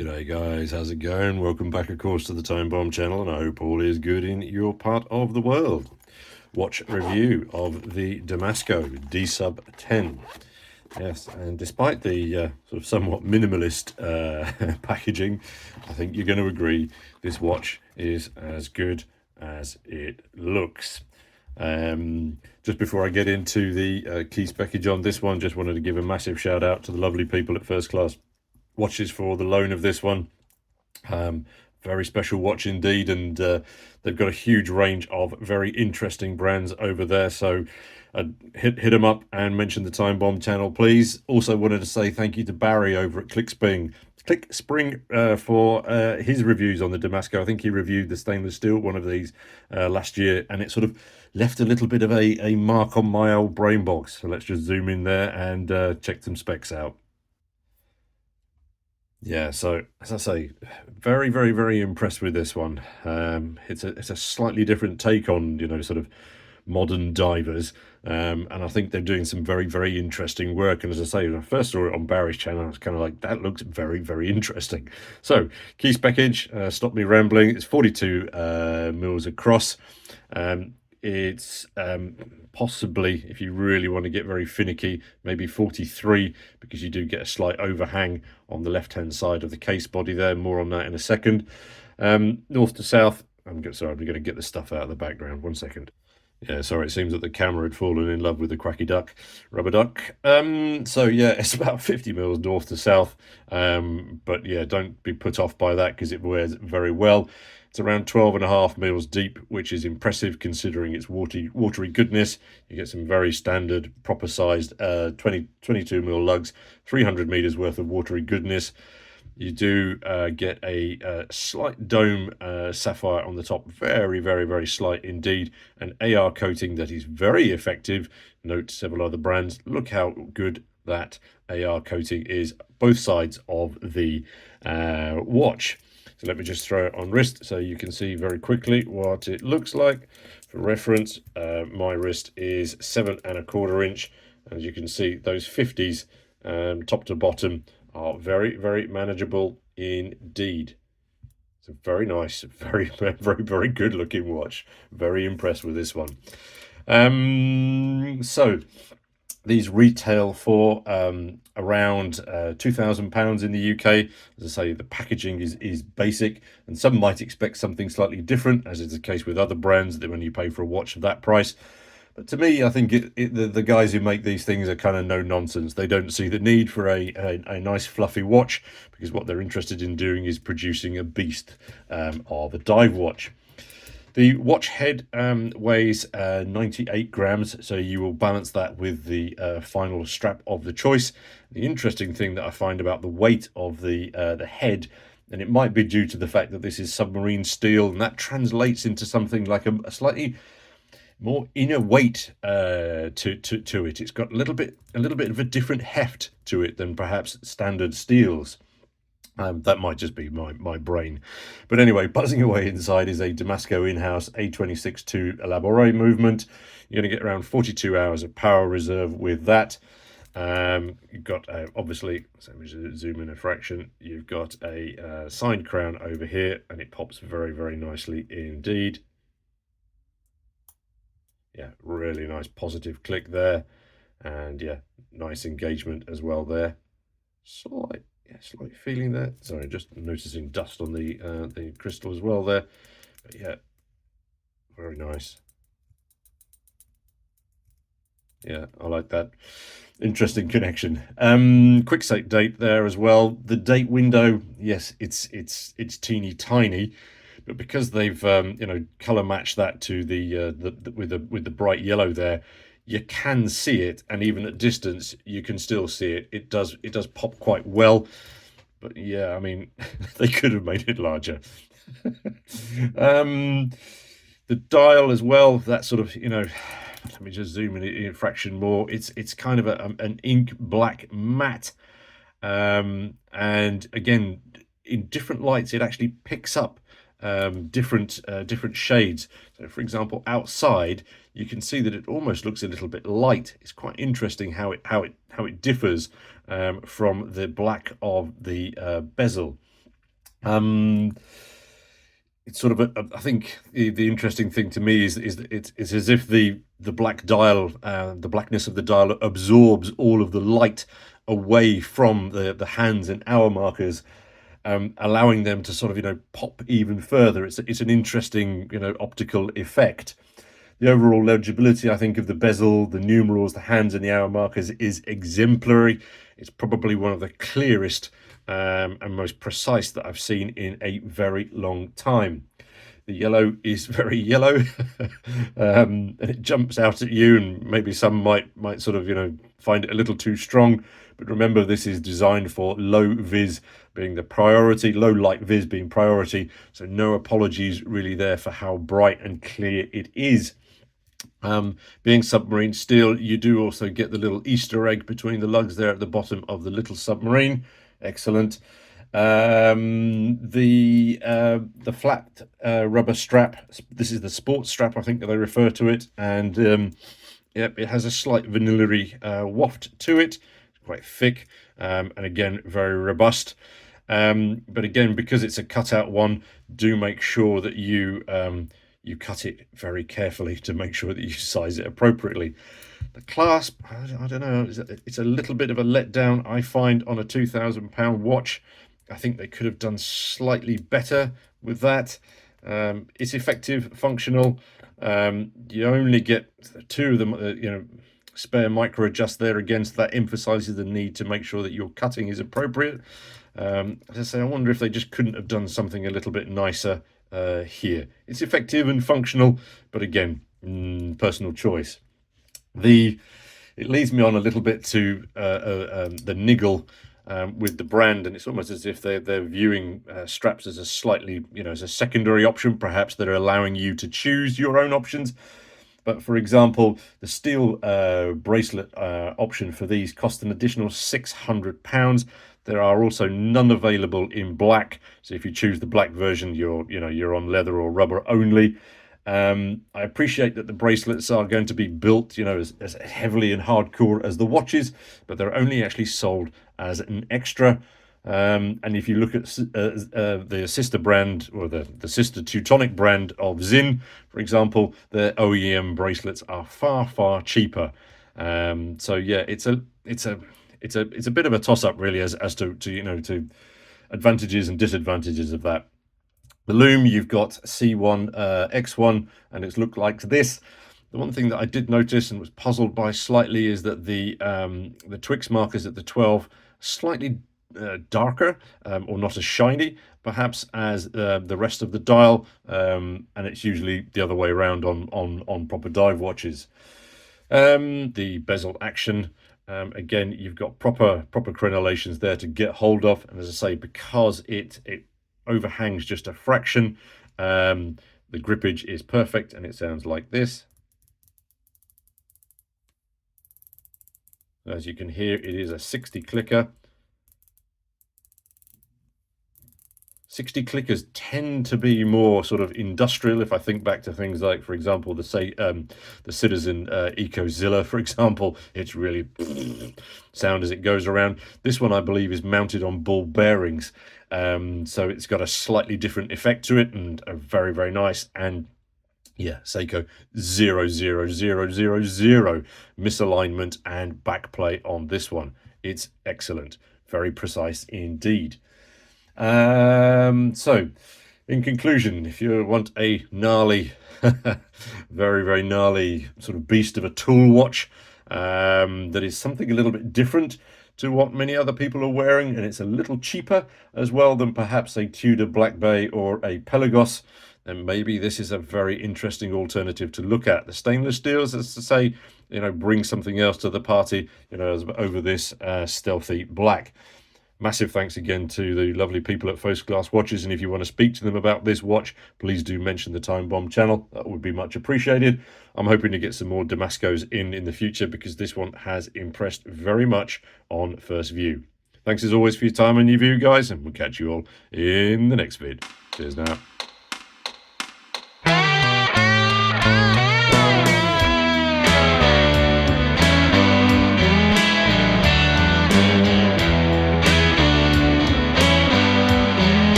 G'day guys, how's it going? Welcome back of course to the Time Bomb channel, and I hope all is good in your part of the world. Watch review of the Damasko DSUB10. Yes, and despite the sort of somewhat minimalist packaging, I think you're going to agree this watch is as good as it looks. Just before I get into the key speckage on this one, just wanted to give a massive shout out to the lovely people at First Class Watches for the loan of this one. Very special watch indeed, and they've got a huge range of very interesting brands over there, so hit them up and mention the Time Bomb channel, please. Also wanted to say thank you to Barry over at ClickSpring for his reviews on the Damasko. I think he reviewed the stainless steel one of these last year, and it sort of left a little bit of a mark on my old brain box. So let's just zoom in there and check some specs out. Yeah, so as I say, very, very, very impressed with this one. It's a slightly different take on, sort of modern divers, and I think they're doing some very, very interesting work. And as I say, when I first saw it on Barry's channel, I was kind of like, that looks very, very interesting. So key speckage, stop me rambling. It's 42 mils across. It's possibly, if you really want to get very finicky, maybe 43, because you do get a slight overhang on the left hand side of the case body there. More on that in a second. North to south, I'm going to get the stuff out of the background. 1 second. Yeah, sorry, it seems that the camera had fallen in love with the quacky duck, rubber duck. So yeah, it's about 50 mils north to south. But yeah, don't be put off by that because it wears very well. It's around 12.5 mils deep, which is impressive considering its watery goodness. You get some very standard, proper sized 22 mil lugs, 300 meters worth of watery goodness. You do get a slight dome sapphire on the top, very, very, very slight indeed. An AR coating that is very effective. Note several other brands. Look how good that AR coating is, both sides of the watch. So let me just throw it on wrist so you can see very quickly what it looks like. For reference, my wrist is 7¼ inch. As you can see, those 50s top to bottom are very, very manageable indeed. It's a very nice, very, very, very good looking watch. Very impressed with this one. So these retail for around £2,000 in the UK. As I say, the packaging is basic, and some might expect something slightly different, as is the case with other brands, that when you pay for a watch of that price. But to me, I think the guys who make these things are kind of no nonsense. They don't see the need for a nice fluffy watch, because what they're interested in doing is producing a beast of a dive watch. The watch head weighs 98 grams, so you will balance that with the final strap of the choice. The interesting thing that I find about the weight of the head, and it might be due to the fact that this is submarine steel, and that translates into something like a slightly more inner weight to it. It's got a little bit of a different heft to it than perhaps standard steels. That might just be my brain. But anyway, buzzing away inside is a Damasko in-house A26-2 Elabore movement. You're going to get around 42 hours of power reserve with that. You've got, obviously, so let me zoom in a fraction. You've got a side crown over here, and it pops very, very nicely indeed. Yeah, really nice positive click there. And yeah, nice engagement as well there. Slight feeling there. Sorry, just noticing dust on the crystal as well there. But yeah, very nice. Yeah, I like that. Interesting connection. Quick set date there as well. The date window, yes, it's teeny tiny, but because they've color matched that to the with the bright yellow there, you can see it, and even at distance you can still see it. It does pop quite well, but yeah, I mean, they could have made it larger. The dial as well, that sort of, let me just zoom in a fraction more. It's kind of an ink black matte, and again, in different lights it actually picks up different shades. So for example, outside you can see that it almost looks a little bit light. It's quite interesting how it differs from the black of the bezel. It's sort of I think the interesting thing to me is that it's as if the black dial, the blackness of the dial absorbs all of the light away from the hands and hour markers, allowing them to sort of pop even further. It's an interesting optical effect. The overall legibility, I think, of the bezel, the numerals, the hands, and the hour markers is exemplary. It's probably one of the clearest and most precise that I've seen in a very long time. The yellow is very yellow, and it jumps out at you, and maybe some might sort of find it a little too strong. But remember, this is designed for low vis being the priority, low light vis being priority. So no apologies really there for how bright and clear it is. Being submarine steel, you do also get the little Easter egg between the lugs there at the bottom of the little submarine. Excellent. The flat rubber strap, this is the sports strap, I think that they refer to it, and yep, it has a slight vanilla-y waft to it. It's quite thick, and again very robust. But again, because it's a cutout one, do make sure that you cut it very carefully to make sure that you size it appropriately. The clasp, I don't know, it's a little bit of a letdown, I find, on a £2,000 watch. I think they could have done slightly better with that. It's effective, functional. You only get two of them, spare micro adjust there again, so that emphasizes the need to make sure that your cutting is appropriate. As I say, I wonder if they just couldn't have done something a little bit nicer here. It's effective and functional, but again, personal choice. It leads me on a little bit to the niggle with the brand, and it's almost as if they're viewing straps as a slightly, as a secondary option, perhaps, that are allowing you to choose your own options. But for example, the steel bracelet option for these cost an additional £600. There are also none available in black, so if you choose the black version, you're on leather or rubber only. I appreciate that the bracelets are going to be built, as heavily and hardcore as the watches, but they're only actually sold as an extra. And if you look at the sister brand, or the sister Teutonic brand of Zinn, for example, their OEM bracelets are far cheaper. So yeah, it's a bit of a toss-up really as to advantages and disadvantages of that. The loom, you've got C1 X1, and it's looked like this. The one thing that I did notice and was puzzled by slightly is that the Twix markers at the 12 slightly darker, or not as shiny perhaps as the rest of the dial, and it's usually the other way around on proper dive watches. The bezel action, again, you've got proper crenellations there to get hold of, and as I say, because it overhangs just a fraction, the grippage is perfect, and it sounds like this. As you can hear, it is a 60 clicker. 60 clickers tend to be more sort of industrial. If I think back to things like, for example, the Citizen EcoZilla, for example, it's really sound as it goes around. This one, I believe, is mounted on ball bearings, so it's got a slightly different effect to it, and a very nice. And yeah, Seiko 00000 misalignment and backplay on this one. It's excellent, very precise indeed. So in conclusion, if you want a gnarly, very gnarly sort of beast of a tool watch, that is something a little bit different to what many other people are wearing, and it's a little cheaper as well than perhaps a Tudor Black Bay or a Pelagos, then maybe this is a very interesting alternative to look at. The stainless steels, as to say, bring something else to the party, over this stealthy black. Massive thanks again to the lovely people at First Class Watches, and if you want to speak to them about this watch, please do mention the Time Bomb channel. That would be much appreciated. I'm hoping to get some more Damaskos in the future, because this one has impressed very much on first view. Thanks as always for your time and your view, guys, and we'll catch you all in the next vid. Cheers now.